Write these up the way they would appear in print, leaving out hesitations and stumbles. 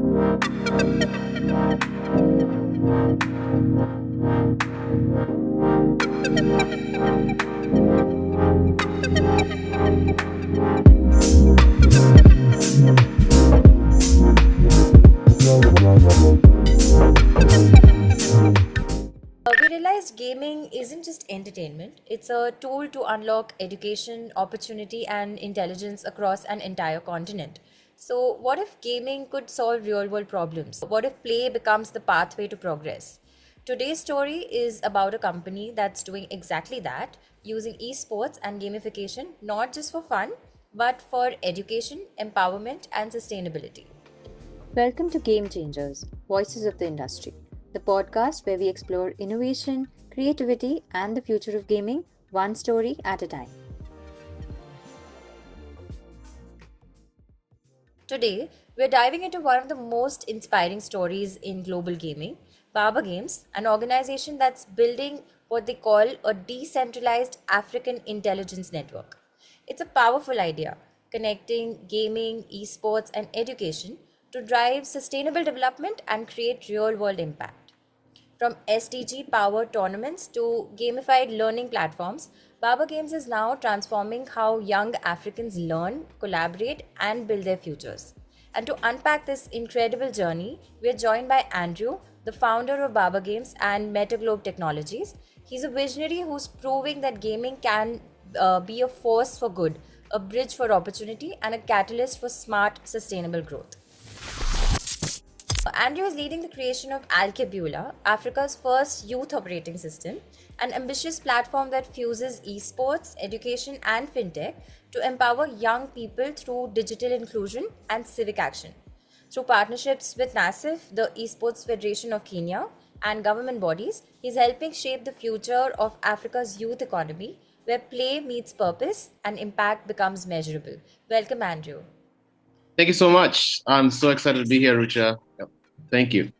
We realized gaming isn't just entertainment, it's a tool to unlock education, opportunity, and intelligence across an entire continent. So, what if gaming could solve real world problems? What if play becomes the pathway to progress? Today's story is about a company that's doing exactly that, using esports and gamification not just for fun, but for education, empowerment, and sustainability. Welcome to Game Changers, Voices of the Industry, the podcast where we explore innovation, creativity, and the future of gaming one story at a time. Today, we're diving into one of the most inspiring stories in global gaming, BARBAH Games, an organization that's building what they call a decentralized African intelligence network. It's a powerful idea, connecting gaming, esports, and education to drive sustainable development and create real world impact. From SDG powered tournaments to gamified learning platforms, BARBAH Games is now transforming how young Africans learn, collaborate, and build their futures. And to unpack this incredible journey, we are joined by Andrew, the founder of BARBAH Games and Metaglobe Technologies. He's a visionary who's proving that gaming can be a force for good, a bridge for opportunity, and a catalyst for smart, sustainable growth. Andrew is leading the creation of Alqebula, Africa's first youth operating system, an ambitious platform that fuses esports, education, and fintech to empower young people through digital inclusion and civic action. Through partnerships with NASIF, the Esports Federation of Kenya, and government bodies, he's helping shape the future of Africa's youth economy, where play meets purpose and impact becomes measurable. Welcome, Andrew. Thank you so much. I'm so excited to be here, Rucha. Yep. Thank you.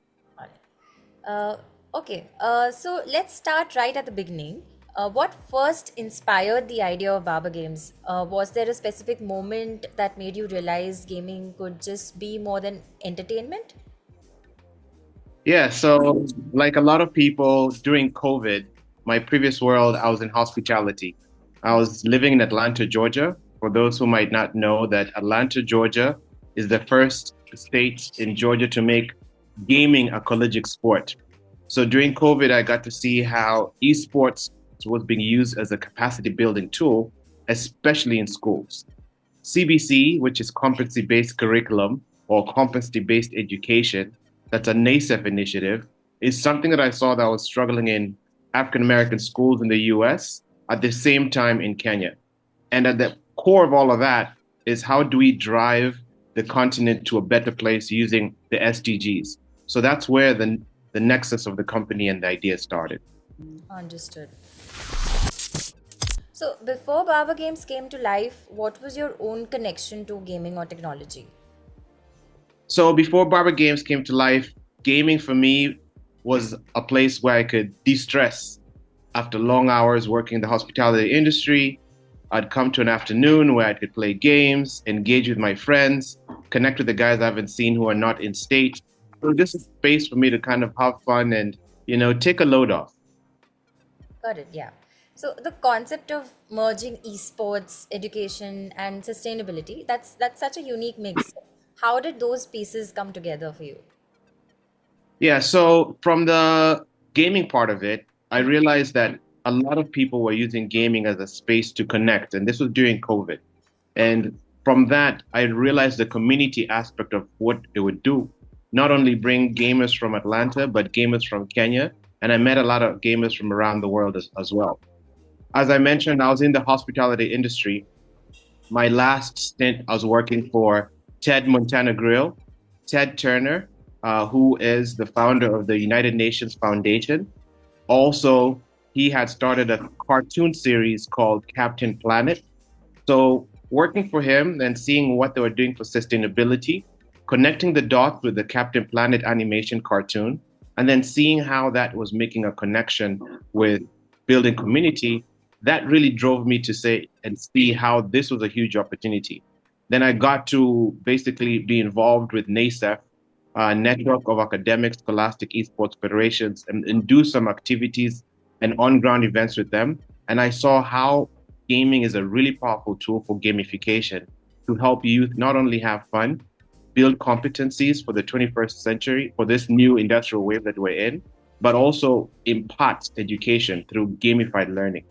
Uh, so let's start right at the beginning. What first inspired the idea of BARBAH Games? Was there a specific moment that made you realize gaming could just be more than entertainment? Yeah, so like a lot of people during COVID, my previous world, I was in hospitality. I was living in Atlanta, Georgia. For those who might not know, that Atlanta, Georgia is the first state in Georgia to make gaming a collegiate sport. So during COVID, I got to see how esports was being used as a capacity building tool, especially in schools. CBC, which is competency-based curriculum or competency-based education, that's a NASEF initiative, is something that I saw that was struggling in African American schools in the US at the same time in Kenya. And at the core of all of that is how do we drive the continent to a better place using the SDGs? So that's where the nexus of the company and the idea started. Understood. So, before BARBAH Games came to life, what was your own connection to gaming or technology? So before BARBAH Games came to life, gaming for me was a place where I could de-stress. After long hours working in the hospitality industry, I'd come to an afternoon where I could play games, engage with my friends, connect with the guys I haven't seen who are not in state. So this is a space for me to kind of have fun and, take a load off. Got it, yeah. So the concept of merging esports, education, and sustainability, that's such a unique mix. How did those pieces come together for you? Yeah, so from the gaming part of it, I realized that a lot of people were using gaming as a space to connect, and this was during COVID. And from that, I realized the community aspect of what it would do. Not only bring gamers from Atlanta, but gamers from Kenya. And I met a lot of gamers from around the world as well. As I mentioned, I was in the hospitality industry. My last stint, I was working for Ted Montana Grill, Ted Turner, who is the founder of the United Nations Foundation. Also, he had started a cartoon series called Captain Planet. So working for him and seeing what they were doing for sustainability, connecting the dots with the Captain Planet animation cartoon, and then seeing how that was making a connection with building community, that really drove me to say and see how this was a huge opportunity. Then I got to basically be involved with NASEF network of academic, scholastic, esports federations and do some activities and on-ground events with them. And I saw how gaming is a really powerful tool for gamification to help youth not only have fun, build competencies for the 21st century, for this new industrial wave that we're in, but also impart education through gamified learning.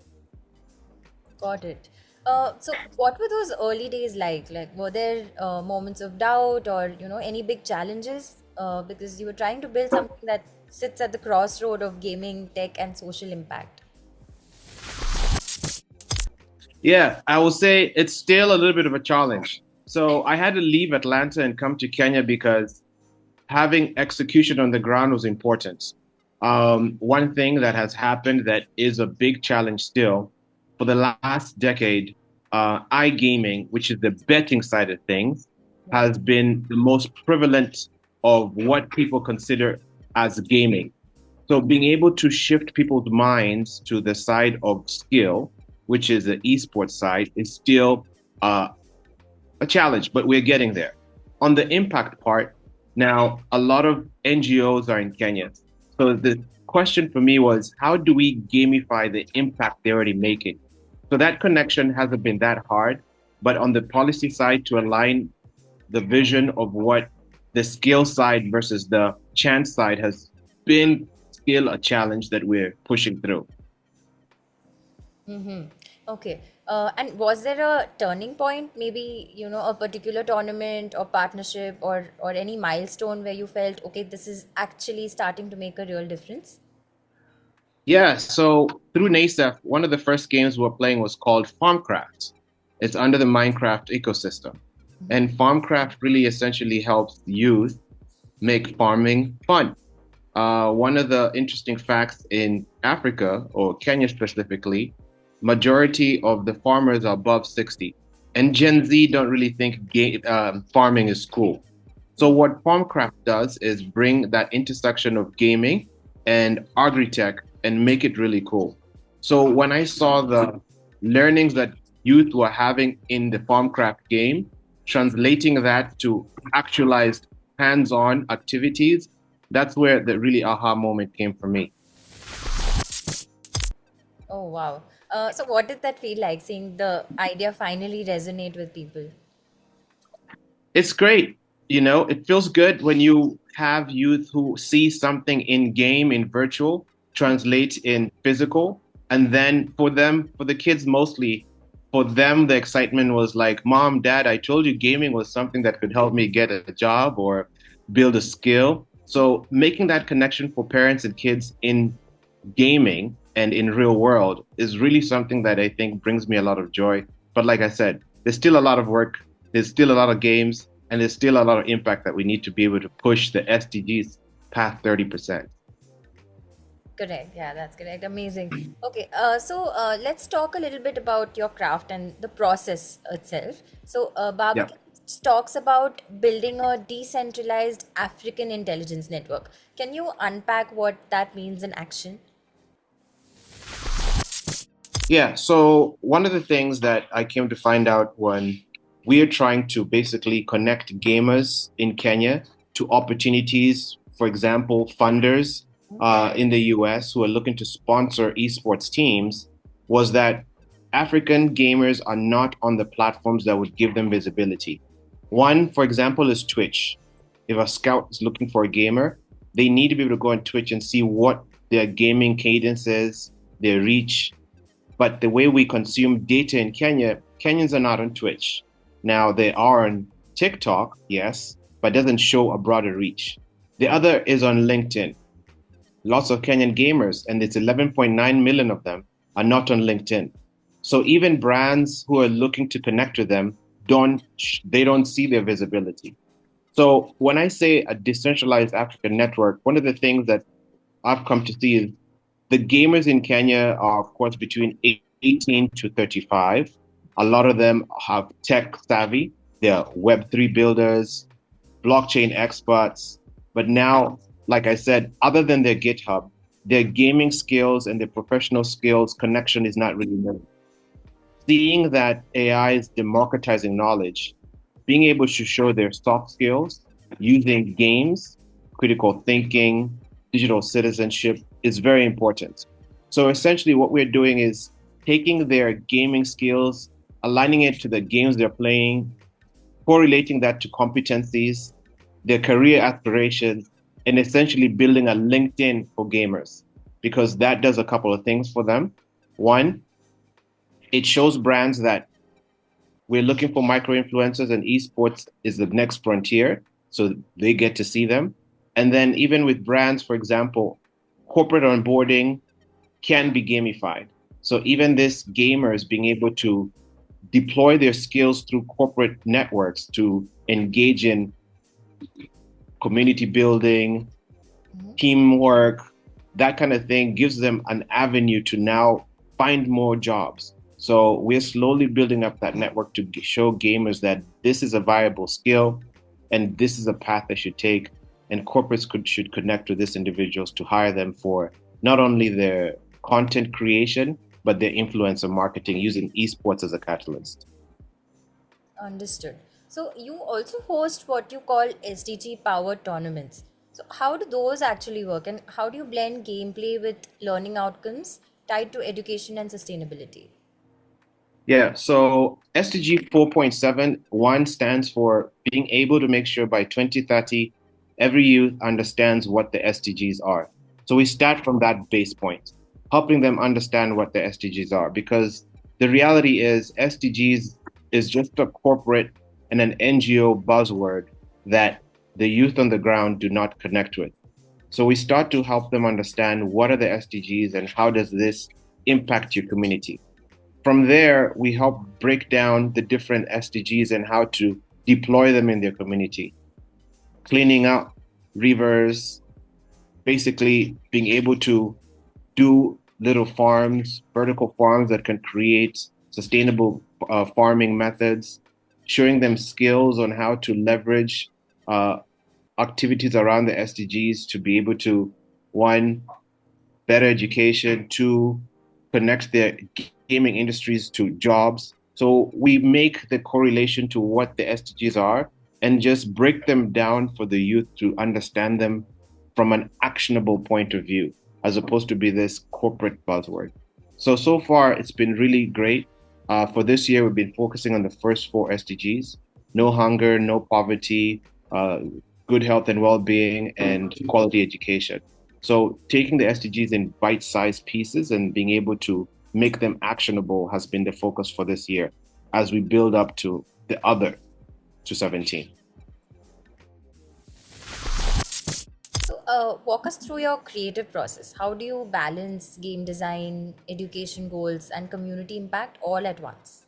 Got it. So what were those early days like? Like, were there moments of doubt or, any big challenges? Because you were trying to build something that sits at the crossroad of gaming, tech, and social impact. Yeah, I will say it's still a little bit of a challenge. So I had to leave Atlanta and come to Kenya because having execution on the ground was important. One thing that has happened that is a big challenge still for the last decade, iGaming, which is the betting side of things, Yeah. has been the most prevalent of what people consider as gaming. So being able to shift people's minds to the side of skill, which is the esports side, is still a challenge, but we're getting there. On the impact part, now a lot of NGOs are in Kenya. So the question for me was, how do we gamify the impact they're already making? So that connection hasn't been that hard, but on the policy side, to align the vision of what the skill side versus the chance side has been still a challenge that we're pushing through. Mm-hmm. Okay. And was there a turning point, maybe, a particular tournament or partnership or any milestone where you felt, okay, this is actually starting to make a real difference? Yeah, so through NASEF, one of the first games we were playing was called Farmcraft. It's under the Minecraft ecosystem. And Farmcraft really essentially helps youth make farming fun. One of the interesting facts in Africa, or Kenya specifically, majority of the farmers are above 60. And Gen Z don't really think farming is cool. So what Farmcraft does is bring that intersection of gaming and agri-tech and make it really cool. So when I saw the learnings that youth were having in the Farmcraft game, translating that to actualized hands-on activities, that's where the really aha moment came for me. Oh, wow. So what did that feel like, seeing the idea finally resonate with people? It's great. You know, it feels good when you have youth who see something in game, in virtual, translate in physical. And then for them, for the kids mostly, for them, the excitement was like, Mom, Dad, I told you gaming was something that could help me get a job or build a skill. So making that connection for parents and kids in gaming and in real world is really something that I think brings me a lot of joy. But like I said, there's still a lot of work, there's still a lot of games, and there's still a lot of impact that we need to be able to push the SDGs past 30%. Correct. Yeah, that's correct. Amazing. Okay. So let's talk a little bit about your craft and the process itself. So Yeah. BARBAH talks about building a decentralized African intelligence network. Can you unpack what that means in action? Yeah, so one of the things that I came to find out when we are trying to basically connect gamers in Kenya to opportunities, for example, funders in the US who are looking to sponsor esports teams, was that African gamers are not on the platforms that would give them visibility. One, for example, is Twitch. If a scout is looking for a gamer, they need to be able to go on Twitch and see what their gaming cadence is, their reach, but the way we consume data in Kenya, Kenyans are not on Twitch. Now they are on TikTok, yes, but doesn't show a broader reach. The other is on LinkedIn. Lots of Kenyan gamers, and it's 11.9 million of them, are not on LinkedIn. So even brands who are looking to connect to them don't see their visibility. So when I say a decentralized African network, one of the things that I've come to see is the gamers in Kenya are, of course, between 18 to 35. A lot of them have tech savvy. They're Web3 builders, blockchain experts. But now, like I said, other than their GitHub, their gaming skills and their professional skills connection is not really known. Seeing that AI is democratizing knowledge, being able to show their soft skills using games, critical thinking, digital citizenship is very important. So essentially, what we're doing is taking their gaming skills, aligning it to the games they're playing, correlating that to competencies, their career aspirations, and essentially building a LinkedIn for gamers because that does a couple of things for them. One, it shows brands that we're looking for micro influencers and esports is the next frontier. So they get to see them. And then even with brands, for example, corporate onboarding can be gamified. So even this gamers being able to deploy their skills through corporate networks to engage in community building, teamwork, that kind of thing gives them an avenue to now find more jobs. So we're slowly building up that network to show gamers that this is a viable skill and this is a path they should take. And corporates should connect with these individuals to hire them for not only their content creation, but their influencer marketing using esports as a catalyst. Understood. So you also host what you call SDG powered tournaments. So how do those actually work and how do you blend gameplay with learning outcomes tied to education and sustainability? Yeah, so SDG 4.7, one stands for being able to make sure by 2030, every youth understands what the SDGs are. So we start from that base point, helping them understand what the SDGs are, because the reality is SDGs is just a corporate and an NGO buzzword that the youth on the ground do not connect with. So we start to help them understand what are the SDGs and how does this impact your community. From there, we help break down the different SDGs and how to deploy them in their community. Cleaning up rivers, basically being able to do little farms, vertical farms that can create sustainable farming methods, showing them skills on how to leverage uh, activities around the SDGs to be able to, one, better education, two, connect their gaming industries to jobs. So we make the correlation to what the SDGs are and just break them down for the youth to understand them from an actionable point of view, as opposed to be this corporate buzzword. So far, it's been really great. For this year, we've been focusing on the first four SDGs: no hunger, no poverty, uh, good health and well-being, and quality education. So taking the SDGs in bite-sized pieces and being able to make them actionable has been the focus for this year as we build up to the other to 17. So walk us through your creative process. How do you balance game design, education goals, and community impact all at once?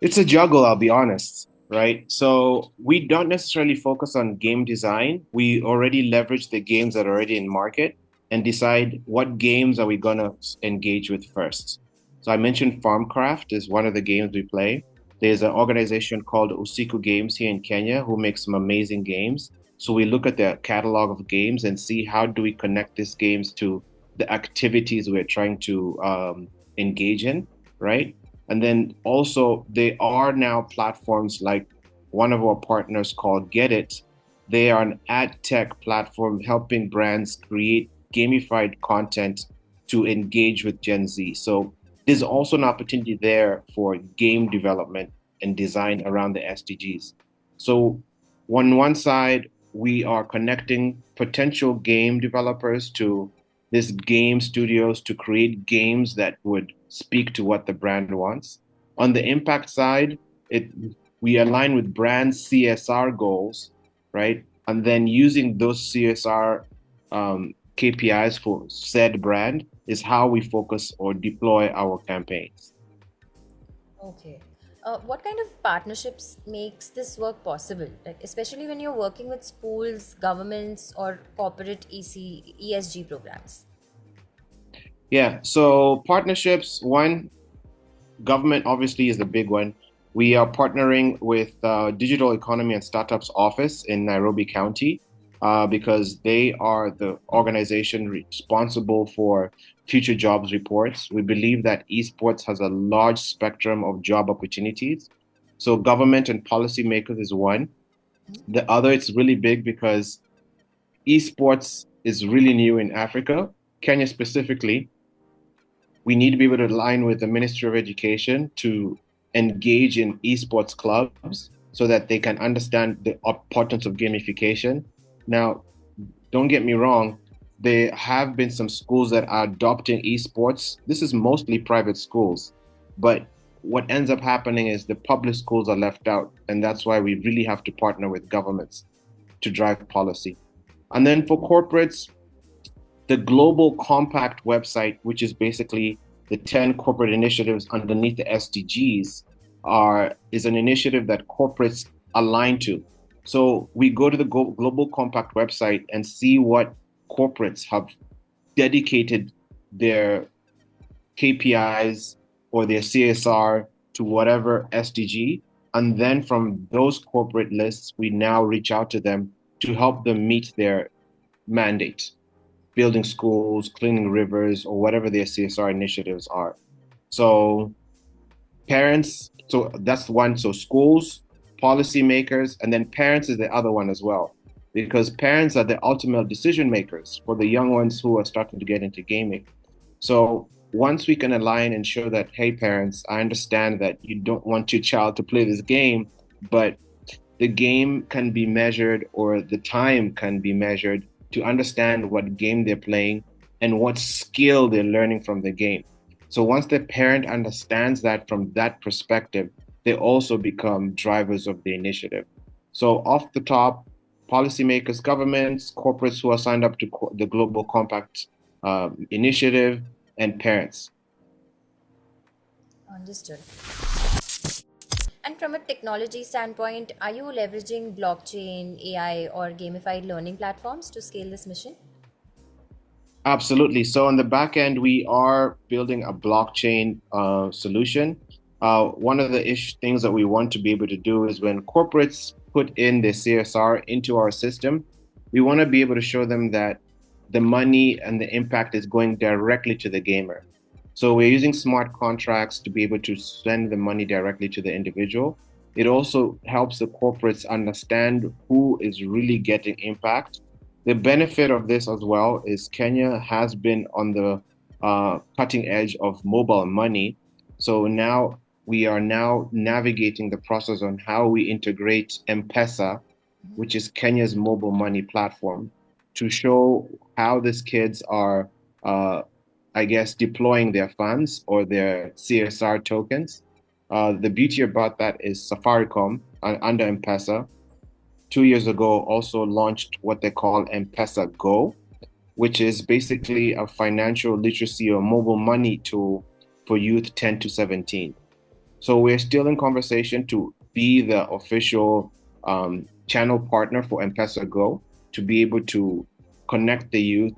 It's a juggle, I'll be honest, right? So we don't necessarily focus on game design. We already leverage the games that are already in market and decide what games are we gonna engage with first. So I mentioned Farmcraft is one of the games we play. There's an organization called Usiku Games here in Kenya who makes some amazing games. So we look at their catalog of games and see how do we connect these games to the activities we're trying to engage in, right? And then also there are now platforms like one of our partners called Get It. They are an ad tech platform helping brands create gamified content to engage with Gen Z. So there's also an opportunity there for game development and design around the SDGs. So on one side, we are connecting potential game developers to these game studios to create games that would speak to what the brand wants. On the impact side, it we align with brand CSR goals, right? And then using those CSR KPIs for said brand is how we focus or deploy our campaigns. Okay. What kind of partnerships makes this work possible? Like especially when you're working with schools, governments, or corporate ESG programs. Yeah, so partnerships, one, government obviously is the big one. We are partnering with Digital Economy and Startups Office in Nairobi County because they are the organization responsible for future jobs reports. We believe that esports has a large spectrum of job opportunities. So government and policymakers is one. The other, it's really big because esports is really new in Africa, Kenya specifically. We need to be able to align with the Ministry of Education to engage in esports clubs so that they can understand the importance of gamification. Now, don't get me wrong, there have been some schools that are adopting esports. This is mostly private schools, but what ends up happening is the public schools are left out, and that's why we really have to partner with governments to drive policy. And then for corporates, the Global Compact website, which is basically the 10 corporate initiatives underneath the SDGs, is an initiative that corporates align to. So we go to the Global Compact website and see what corporates have dedicated their KPIs or their CSR to whatever SDG. And then from those corporate lists, we now reach out to them to help them meet their mandate, building schools, cleaning rivers, or whatever their CSR initiatives are. So parents, so that's one. So schools, policymakers, and then parents is the other one as well. Because parents are the ultimate decision makers for the young ones who are starting to get into gaming. So once we can align and show that, hey, parents, I understand that you don't want your child to play this game, but the game can be measured or the time can be measured to understand what game they're playing and what skill they're learning from the game. So once the parent understands that from that perspective, they also become drivers of the initiative. So off the top, policymakers, governments, corporates who are signed up to the Global Compact initiative, and parents. Understood. And from a technology standpoint, are you leveraging blockchain, AI, or gamified learning platforms to scale this mission? Absolutely. So on the back end, we are building a blockchain solution. One of the things that we want to be able to do is when corporates put in their CSR into our system, we want to be able to show them that the money and the impact is going directly to the gamer. So we're using smart contracts to be able to send the money directly to the individual. It also helps the corporates understand who is really getting impact. The benefit of this as well is Kenya has been on the cutting edge of mobile money. So now we are now navigating the process on how we integrate M-Pesa, which is Kenya's mobile money platform, to show how these kids are, I guess, deploying their funds or their CSR tokens. The beauty about that is Safaricom under M-Pesa 2 years ago also launched what they call M-Pesa Go, which is basically a financial literacy or mobile money tool for youth 10 to 17. So we're still in conversation to be the official channel partner for M-Pesa Go to be able to connect the youth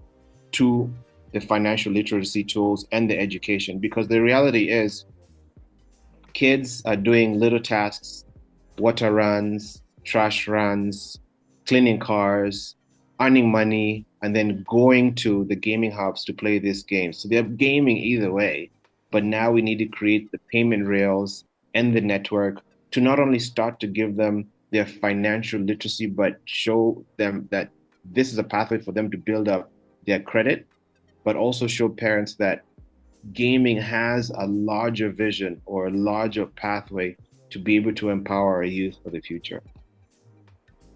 to the financial literacy tools and the education. Because the reality is kids are doing little tasks, water runs, trash runs, cleaning cars, earning money, and then going to the gaming hubs to play these games. So they're gaming either way, but now we need to create the payment rails and the network to not only start to give them their financial literacy, but show them that this is a pathway for them to build up their credit, but also show parents that gaming has a larger vision or a larger pathway to be able to empower our youth for the future.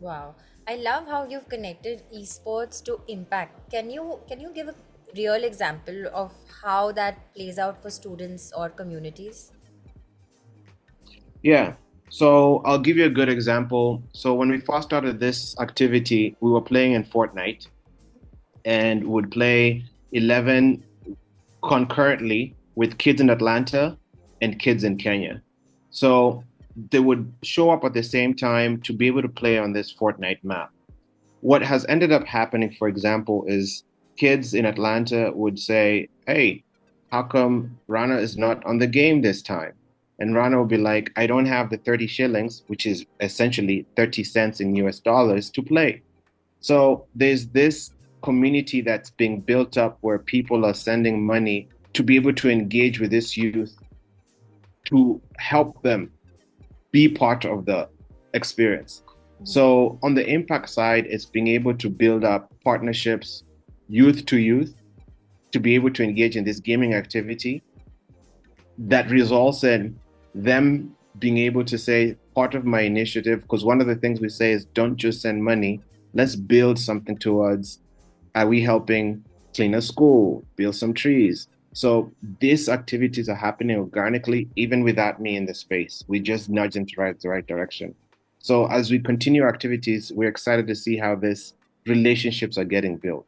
Wow. I love how you've connected esports to impact. Can you give a real example of how that plays out for students or communities? Yeah. So I'll give you a good example. So when we first started this activity, we were playing in Fortnite and would play 11 concurrently with kids in Atlanta and kids in Kenya. So they would show up at the same time to be able to play on this Fortnite map. What has ended up happening, for example, is kids in Atlanta would say, hey, how come Rana is not on the game this time? And Rana would be like, I don't have the 30 shillings, which is essentially 30 cents in US dollars, to play. So there's this community that's being built up where people are sending money to be able to engage with this youth to help them be part of the experience. So on the impact side, it's being able to build up partnerships, youth to youth, to be able to engage in this gaming activity that results in them being able to say, part of my initiative, because one of the things we say is don't just send money, let's build something towards, are we helping clean a school, build some trees? So these activities are happening organically, even without me in the space. We just nudge into the right direction. So as we continue our activities, we're excited to see how these relationships are getting built.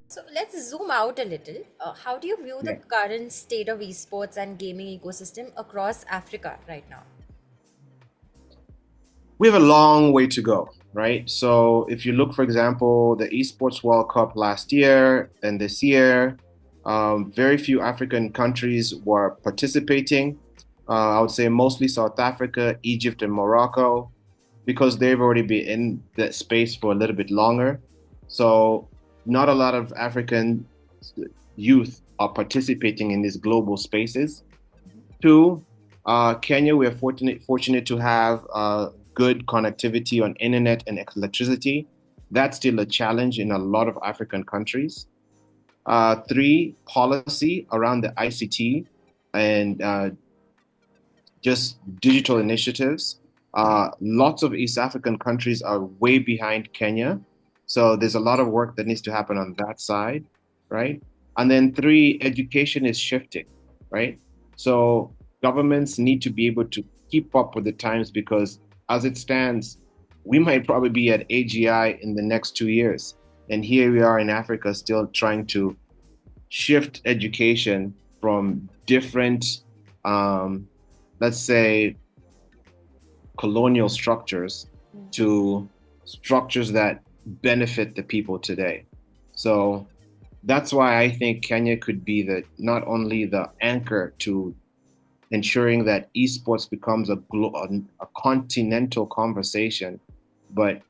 So let's zoom out a little. How do you view the Yeah. current state of esports and gaming ecosystem across Africa right now? We have a long way to go, right? So if you look, for example, the Esports World Cup last year and this year, very few African countries were participating. I would say mostly South Africa, Egypt, and Morocco, because they've already been in that space for a little bit longer. So not a lot of African youth are participating in these global spaces. Two, Kenya, we are fortunate to have good connectivity on internet and electricity. That's still a challenge in a lot of African countries. Three, policy around the ICT and just digital initiatives. Lots of East African countries are way behind Kenya. So there's a lot of work that needs to happen on that side, right? And then three, education is shifting, right? So governments need to be able to keep up with the times because as it stands, we might probably be at AGI in the next 2 years. And here we are in Africa still trying to shift education from different, let's say, colonial structures to structures that benefit the people today. So that's why I think Kenya could be the not only the anchor to ensuring that esports becomes a continental conversation, but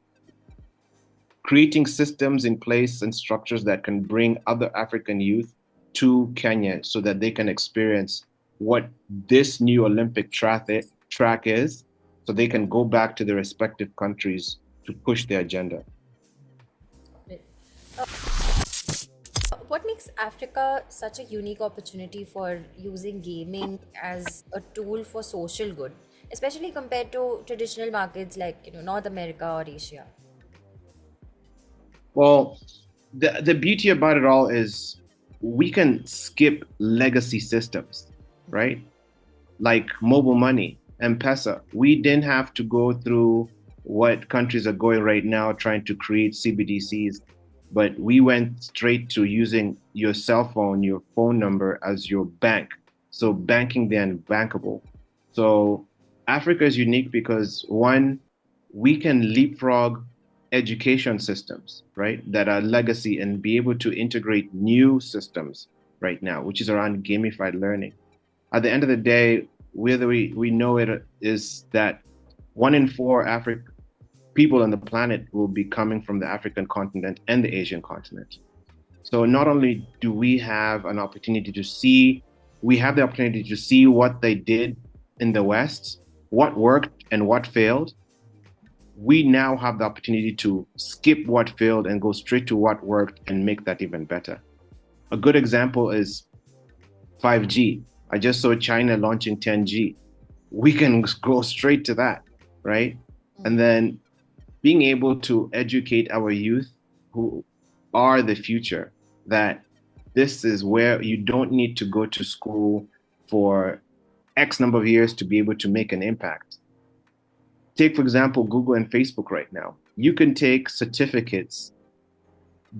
creating systems in place and structures that can bring other African youth to Kenya so that they can experience what this new Olympic track is, so they can go back to their respective countries to push their agenda. What makes Africa such a unique opportunity for using gaming as a tool for social good, especially compared to traditional markets like North America or Asia? Well, the beauty about it all is we can skip legacy systems, right? Like mobile money, M-Pesa. We didn't have to go through what countries are going right now trying to create CBDCs, but we went straight to using your cell phone, your phone number as your bank. So banking then bankable. So Africa is unique because one, we can leapfrog education systems, right, that are legacy and be able to integrate new systems right now, which is around gamified learning. At the end of the day, whether we know it is that 1 in 4 people on the planet will be coming from the African continent and the Asian continent. So not only do we have an opportunity to see, we have the opportunity to see what they did in the West, what worked and what failed. We now have the opportunity to skip what failed and go straight to what worked and make that even better. A good example is 5G. I just saw China launching 10G. We can go straight to that, right? And then being able to educate our youth who are the future that this is where you don't need to go to school for X number of years to be able to make an impact. Take, for example, Google and Facebook right now. You can take certificates,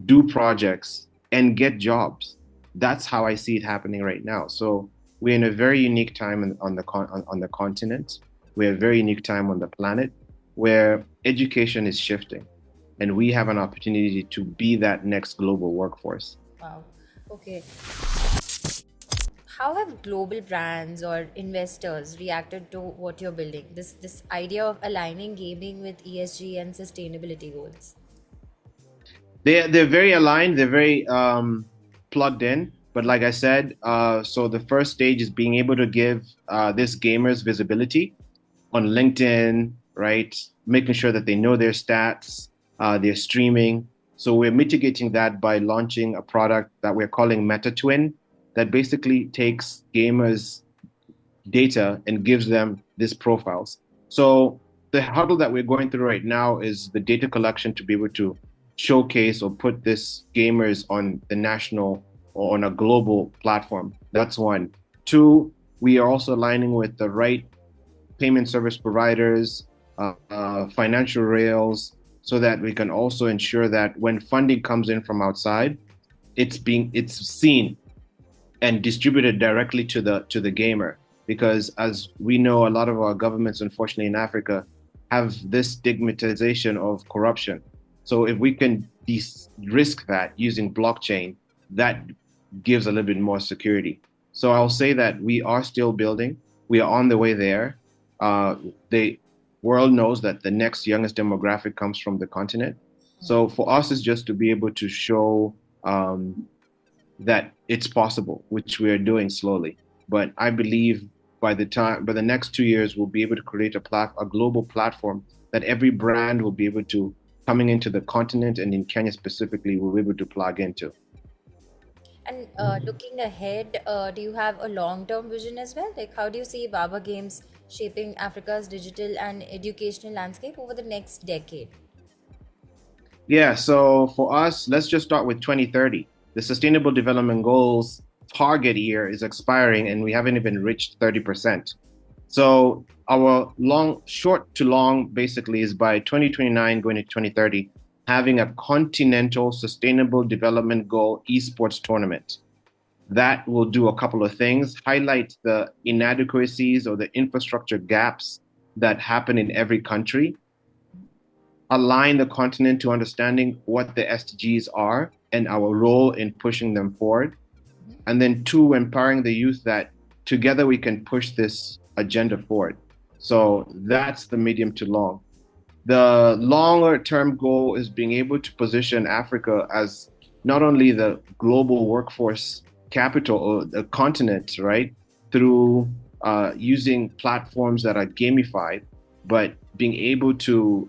do projects, and get jobs. That's how I see it happening right now. So we're in a very unique time on the continent. We're a very unique time on the planet where education is shifting, and we have an opportunity to be that next global workforce. Wow. Okay. How have global brands or investors reacted to what you're building? This idea of aligning gaming with ESG and sustainability goals. They're very aligned. They're very plugged in. But like I said, so the first stage is being able to give these gamers visibility. on LinkedIn, right? Making sure that they know their stats, their streaming. So we're mitigating that by launching a product that we're calling Meta Twin that basically takes gamers' data and gives them these profiles. So the hurdle that we're going through right now is the data collection to be able to showcase or put this gamers on the national or on a global platform. That's one. Two, we are also aligning with the right payment service providers, financial rails, so that we can also ensure that when funding comes in from outside, it's seen and distributed directly to the gamer. Because as we know, a lot of our governments, unfortunately, in Africa, have this stigmatization of corruption. So if we can risk that using blockchain, that gives a little bit more security. So I'll say that we are still building. We are on the way there. The world knows that the next youngest demographic comes from the continent. So for us, it's just to be able to show that it's possible, which we are doing slowly. But I believe by the next 2 years, we'll be able to create a global platform that every brand will be able to, coming into the continent and in Kenya specifically, will be able to plug into. And looking ahead, do you have a long-term vision as well? Like, how do you see BARBAH Games shaping Africa's digital and educational landscape over the next decade? Yeah, so for us, let's just start with 2030. The Sustainable Development Goals target year is expiring and we haven't even reached 30%. So our short to long basically is by 2029 going to 2030, having a continental sustainable development goal esports tournament. That will do a couple of things, highlight the inadequacies or the infrastructure gaps that happen in every country, align the continent to understanding what the SDGs are and our role in pushing them forward. And then two, empowering the youth that together we can push this agenda forward. So that's the medium to long. The longer term goal is being able to position Africa as not only the global workforce capital or the continent, right, through using platforms that are gamified, but being able to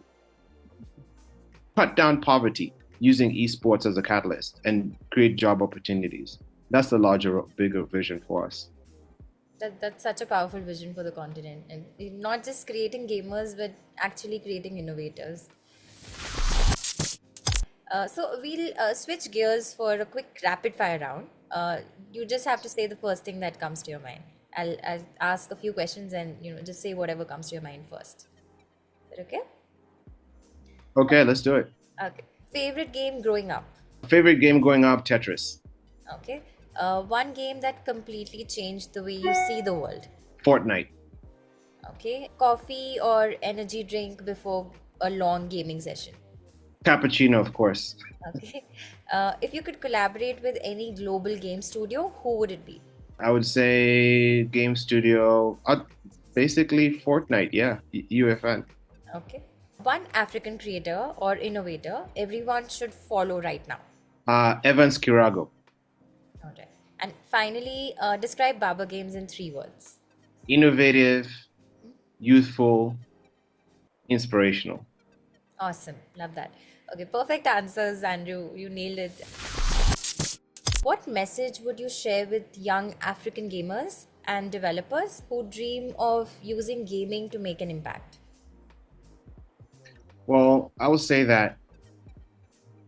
cut down poverty using esports as a catalyst and create job opportunities. That's the larger, bigger vision for us. That's such a powerful vision for the continent, and not just creating gamers, but actually creating innovators. So we'll switch gears for a quick rapid fire round. You just have to say the first thing that comes to your mind. I'll ask a few questions and just say whatever comes to your mind first. Is that okay? Okay, let's do it. Okay. Favorite game growing up? Favorite game growing up, Tetris. Okay. One game that completely changed the way you see the world? Fortnite. Okay. Coffee or energy drink before a long gaming session? Cappuccino, of course. Okay. If you could collaborate with any global game studio, who would it be? I would say game studio, basically Fortnite, yeah, UFN. Okay. One African creator or innovator everyone should follow right now. Evans Kirago. All right. And finally, describe BARBAH Games in 3 words. Innovative, youthful, inspirational. Awesome. Love that. Okay, perfect answers, Andrew. You nailed it. What message would you share with young African gamers and developers who dream of using gaming to make an impact? Well, I would say that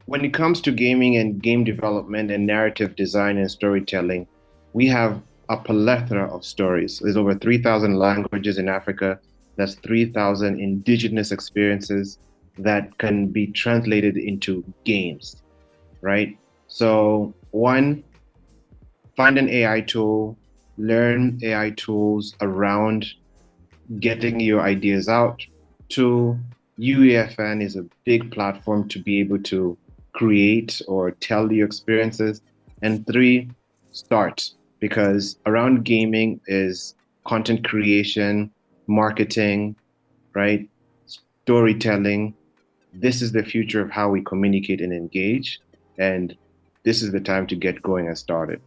when it comes to gaming and game development and narrative design and storytelling, we have a plethora of stories. There's over 3,000 languages in Africa. That's 3,000 indigenous experiences that can be translated into games, right? So one, find an AI tool, learn AI tools around getting your ideas out. Two, UEFN is a big platform to be able to create or tell your experiences. And three, start, because around gaming is content creation, marketing, right? Storytelling. This is the future of how we communicate and engage. And this is the time to get going and started.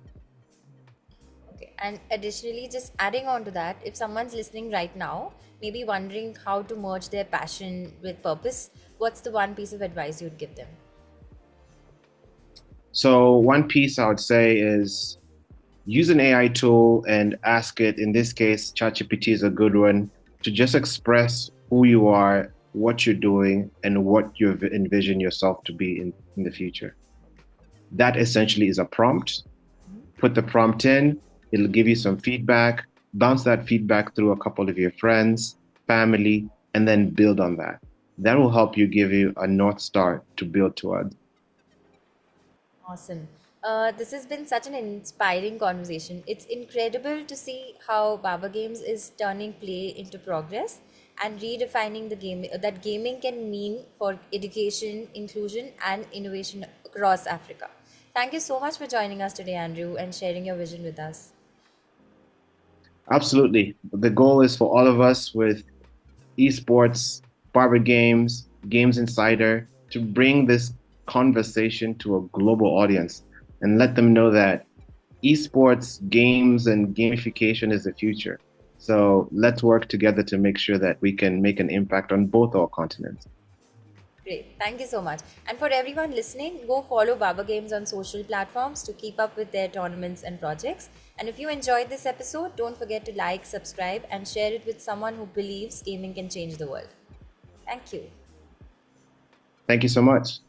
Okay. And additionally, just adding on to that, if someone's listening right now maybe wondering how to merge their passion with purpose, what's the one piece of advice you'd give them? So one piece I would say is use an AI tool and ask it. In this case, ChatGPT is a good one to just express who you are, what you're doing, and what you envision yourself to be in the future. That essentially is a prompt. Put the prompt in, it'll give you some feedback, bounce that feedback through a couple of your friends, family, and then build on that. That will help you give you a North Star to build towards. Awesome. This has been such an inspiring conversation. It's incredible to see how Baba Games is turning play into progress and redefining the game that gaming can mean for education, inclusion, and innovation across Africa. Thank you so much for joining us today, Andrew, and sharing your vision with us. Absolutely. The goal is for all of us with Esports, BARBAH Games, Games Insider to bring this conversation to a global audience and let them know that esports, games, and gamification is the future. So let's work together to make sure that we can make an impact on both our continents. Great. Thank you so much. And for everyone listening, go follow Baba Games on social platforms to keep up with their tournaments and projects. And if you enjoyed this episode, don't forget to like, subscribe, and share it with someone who believes gaming can change the world. Thank you. Thank you so much.